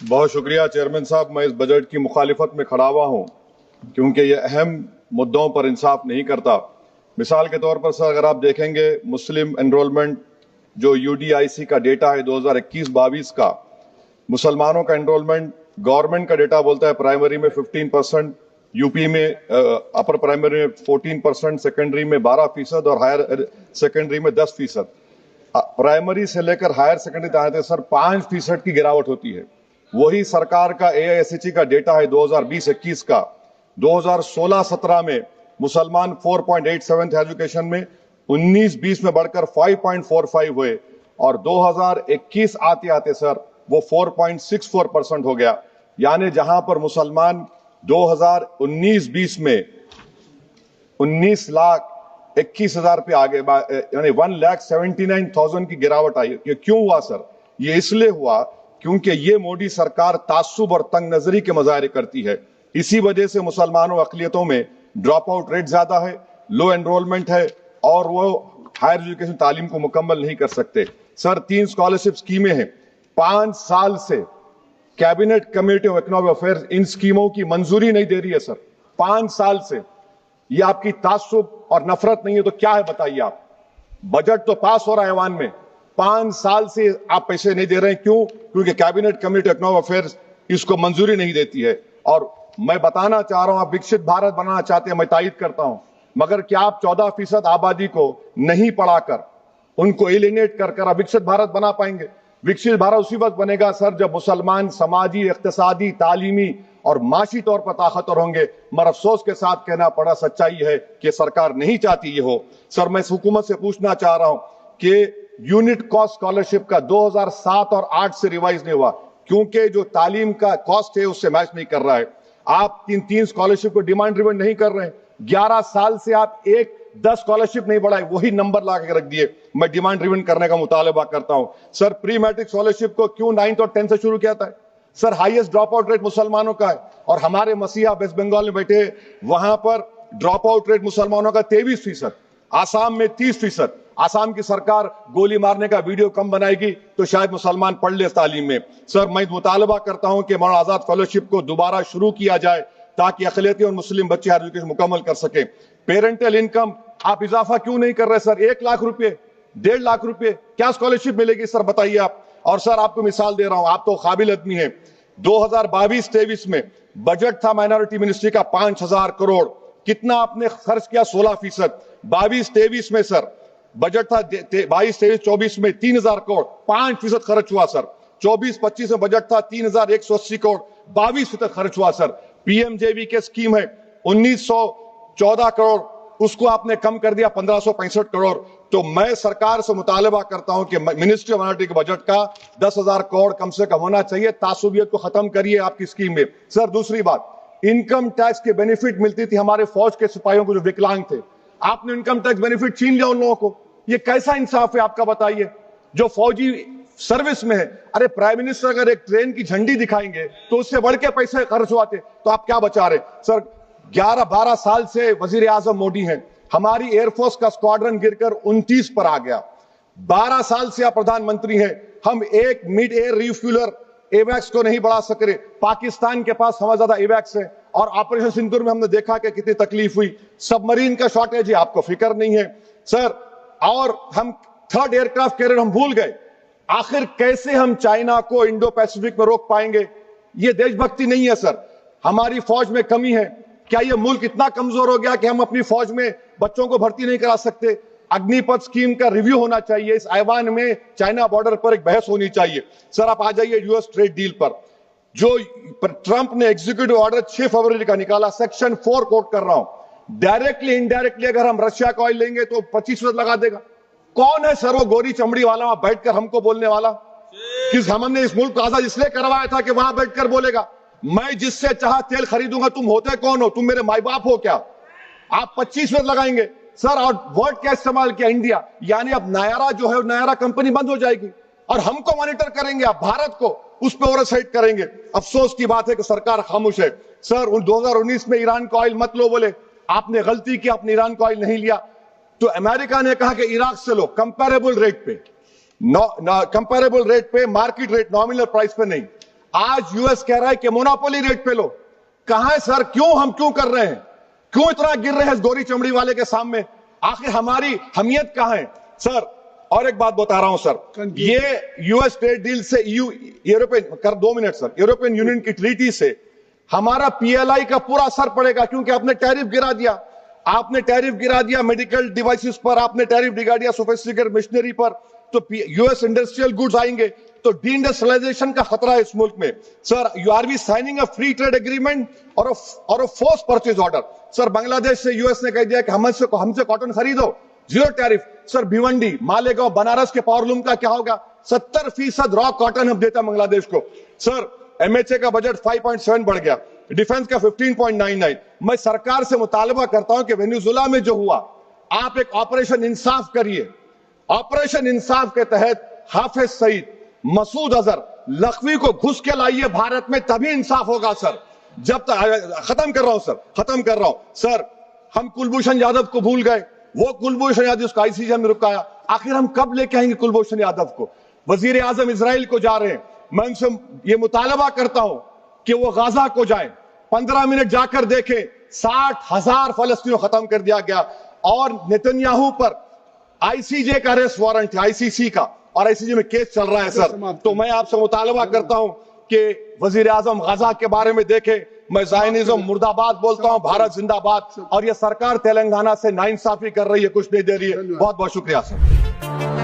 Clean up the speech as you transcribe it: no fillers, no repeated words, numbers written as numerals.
बहुत शुक्रिया चेयरमैन साहब। मैं इस बजट की मुखालिफत में खड़ा हुआ हूँ क्योंकि ये अहम मुद्दों पर इंसाफ नहीं करता। मिसाल के तौर पर सर, अगर आप देखेंगे मुस्लिम एनरोलमेंट जो यूडीआईसी का डेटा है 2021-22 का, मुसलमानों का एनरोलमेंट गवर्नमेंट का डेटा बोलता है प्राइमरी में 15%, यूपी में अपर प्राइमरी में 14%, सेकेंडरी में 12% और हायर सेकेंडरी में 10%। प्राइमरी से लेकर हायर सेकेंडरी तक आते सर 5% की गिरावट होती है। वही सरकार का एआईएसएचई का डेटा है 2020-21 का, 2016-17 में मुसलमान 4.87 थे एजुकेशन में, 19-20 में बढ़कर 5.45 हुए और 2021 आते आते सर वो 4.64% हो गया। यानी जहां पर मुसलमान 2019-20 में 19,21,000 पे आगे, यानी 1,79,000 की गिरावट आई। ये क्यों हुआ सर? ये इसलिए हुआ क्योंकि ये मोदी सरकार तासुब और तंग नजरी के मुजाहरे करती है। इसी वजह से मुसलमानों अकलियतों में ड्रॉप आउट रेट ज्यादा है, लो एनरोलमेंट है और वो हायर एजुकेशन तालीम को मुकम्मल नहीं कर सकते। सर 3 स्कॉलरशिप स्कीमें हैं, 5 साल से cabinet committee of economic affairs in स्कीमों की मंजूरी नहीं दे रही है सर, 5 साल से। ये आपकी तासुब और नफरत नहीं है तो क्या है बताइए आप? बजट तो पास हो रहा है ऐवान में, 5 साल से आप पैसे नहीं दे रहे हैं। क्यों? क्योंकि cabinet committee of economic affairs इसको मंजूरी नहीं देती है। और मैं बताना चाह रहा हूं, आप विकसित भारत बनाना चाहते हैं, मैं तायद करता हूं, मगर क्या आप 14% आबादी को नहीं पढ़ाकर, उनको एलिनेट कर आप विकसित भारत बना पाएंगे? विकसित भारत उसी वक्त बनेगा सर जब मुसलमान समाजी, इक्तिसादी, तालीमी और माशी तौर पर ताकतवर होंगे। मगर अफसोस के साथ कहना पड़ा, सच्चाई है कि सरकार नहीं चाहती ये हो। सर मैं हुकूमत से पूछना चाह रहा हूं कि यूनिट कॉस्ट स्कॉलरशिप का 2007 और 8 से रिवाइज नहीं हुआ क्योंकि जो तालीम का कॉस्ट है उससे मैच नहीं कर रहा है। आप 3 स्कॉलरशिप को डिमांड ड्रिवन नहीं कर रहे हैं। 11 साल से आप 10 स्कॉलरशिप नहीं बढ़ाए, वही नंबर ला के रख दिए। मैं डिमांड ड्रिवन करने का मुतालबा करता हूं। सर प्री मैट्रिक स्कॉलरशिप को क्यों 9th और 10th से शुरू किया था? Sir highest drop out rate मुसलमानों का है और हमारे मसीहा वेस्ट बंगाल में बैठे, वहां पर ड्रॉप आउट रेट मुसलमानों का 23%, आसाम में 30%। आसाम की सरकार गोली मारने का वीडियो कम बनाएगी तो शायद मुसलमान पढ़ ले तालीम में। सर मैं मुतालबा करता हूं कि मौलाना आजाद फेलोशिप को दोबारा शुरू किया जाए ताकि अक़लियती और मुस्लिम बच्चे हायर एजुकेशन मुकम्मल कर सके। पेरेंटल इनकम आप इजाफा क्यों नहीं कर रहे सर? 1 लाख रुपए, 1.5 लाख रुपए क्या स्कॉलरशिप मिलेगी सर बताइए आप? और सर आपको मिसाल दे रहा हूं, आप तो काबिल आदमी है। 2022-23 में बजट था माइनॉरिटी मिनिस्ट्री का 5,000 करोड़, कितना आपने खर्च किया? 16%। 22-23 में सर बजट था 22-23-24 में 3,000 करोड़, 5% खर्च हुआ सर। 24-25 में बजट था 3,180 करोड़, 22% खर्च हुआ सर। पीएमजेवी के स्कीम है 1,914 करोड़, उसको आपने कम कर दिया 1,565 करोड़। तो मैं सरकार से मुतालबा करता हूं कि मिनिस्ट्री ऑफ माइनॉरिटी के बजट का 10,000 करोड़ कम से कम होना चाहिए। तासुबियत को खत्म करिए आपकी स्कीम में। सर दूसरी बात, इनकम टैक्स के बेनिफिट मिलती थी हमारे फौज के सिपाहियों को जो विकलांग थे, आपने इनकम टैक्स बेनिफिट छीन लिया उन लोगों को। ये कैसा इंसाफ है आपका बताइए? जो फौजी सर्विस में है, अरे प्राइम मिनिस्टर अगर एक ट्रेन की झंडी दिखाएंगे तो उससे बढ़ के पैसे खर्च हुआते, तो आप क्या बचा रहे? सर 11-12 साल से वजीर आजम मोदी हैं, हमारी एयरफोर्स का स्क्वाड्रन गिरकर 29 पर आ गया। 12 साल से आप प्रधानमंत्री हैं, हम एक मिड एयर रिफ्यूलर एवैक्स को नहीं बढ़ा सक रहे। पाकिस्तान के पास हमें ज्यादा एवैक्स है और ऑपरेशन सिंदूर में हमने देखा कि कितनी तकलीफ हुई। सबमरीन का शॉर्टेज है, आपको फिक्र नहीं है सर। और हम 3rd एयरक्राफ्ट कैरियर हम भूल गए। आखिर कैसे हम चाइना को इंडो पैसिफिक में रोक पाएंगे? ये देशभक्ति नहीं है सर। हमारी फौज में कमी है। क्या ये मुल्क इतना कमजोर हो गया कि हम अपनी फौज में बच्चों को भर्ती नहीं करा सकते? अग्निपथ स्कीम का रिव्यू होना चाहिए। इस ऐवान में चाइना बॉर्डर पर एक बहस होनी चाहिए। सर आप आ जाइए यूएस ट्रेड डील पर, जो ट्रंप ने एग्जीक्यूटिव ऑर्डर 6 फरवरी का निकाला, सेक्शन 4 कोट कर रहा हूं, डायरेक्टली इनडायरेक्टली अगर हम रशिया का ऑयल लेंगे तो 25% लगा देगा। कौन है सर वो गोरी चमड़ी वाला वहां बैठकर हमको बोलने वाला? किस हमने इस मुल्क को आजाद इसलिए करवाया था कि वहां बैठकर बोलेगा मैं जिससे चाह तेल खरीदूंगा। तुम होते कौन हो? तुम मेरे माई बाप हो क्या? आप 25% लगाएंगे सर। और वर्ड क्या इस्तेमाल किया? इंडिया। यानी अब नायरा जो है, नायरा कंपनी बंद हो जाएगी और हमको मॉनिटर करेंगे आप, भारत को उस पर ओवरसाइट करेंगे। अफसोस की बात है कि सरकार खामोश है। सर 2019 में ईरान का ऑयल मत लो बोले, आपने गलती की, आपने ईरान का ऑयल नहीं लिया। तो अमेरिका ने कहा कि इराक से लो, कंपेरेबल रेट पे, कंपेरेबल रेट पे, मार्केट रेट, नॉमिनल प्राइस पे नहीं। आज यूएस कह रहा है कि मोनोपोली रेट पे लो। कहां है सर? हम क्यों कर रहे हैं? क्यों इतना गिर रहे हैं इस गोरी चमड़ी वाले के सामने? आखिर हमारी हमियत कहां है सर? और एक बात बता रहा हूं सर, ये यूएस ट्रेड डील से European 2 minute sir, European union की ट्रीटी से हमारा पीएलआई का पूरा असर पड़ेगा, क्योंकि आपने टैरिफ गिरा दिया। आपने टैरिफ गिरा दिया मेडिकल डिवाइसेस पर, आपने टैरिफ गिरा दिया सोफिस्टिकेटेड मशीनरी पर, तो यूएस इंडस्ट्रियल गुड्स आएंगे, तो डी-इंडस्ट्रियलाइजेशन का खतरा है इस मुल्क में। Sir, you are we signing a free trade agreement और a force purchase order. Sir, Bangladesh से यूएस ने कह दिया कि हमसे कॉटन खरीदो, zero tariff. Sir, Bhiwandi, Malegaon, Banaras के पावरलूम का क्या होगा? 70% रॉ कॉटन हम देता बांग्लादेश को। सर, एमएचए का बजट 5.7 बढ़ गया, डिफेंस का 15.99। मैं सरकार से मुतालबा करता हूं कि वेनेजुएला में जो हुआ, आप एक ऑपरेशन इंसाफ करिए। ऑपरेशन इंसाफ के तहत हाफिज सईद, मसूद अजहर, लखवी को घुस के लाइए भारत में, तभी इंसाफ होगा सर। जब तक खत्म कर रहा हूं सर, हम कुलभूषण यादव को भूल गए। वो कुलभूषण यादव जिसको आईसीजे में रुकाया, आखिर हम कब लेके आएंगे कुलभूषण यादव को? वजीर आजम इजराइल को जा रहे हैं, मैं उनसे ये मुतालबा करता हूं कि वो गाजा को जाए, 15 मिनट जाकर देखें, 60,000 फलस्तीनों खत्म कर दिया गया। और नेतन्याहू पर आईसीजे का अरेस्ट वारंट है, आईसीसी का, और आईसीजे में केस चल रहा है सर। तो मैं आपसे मुतालबा करता हूं कि वजीर आजम गाजा के बारे में देखें। मैं ज़ायनिज़्म मुर्दाबाद बोलता हूं, भारत जिंदाबाद। और ये सरकार तेलंगाना से नाइंसाफी कर रही है, कुछ नहीं दे रही है। बहुत बहुत शुक्रिया सर।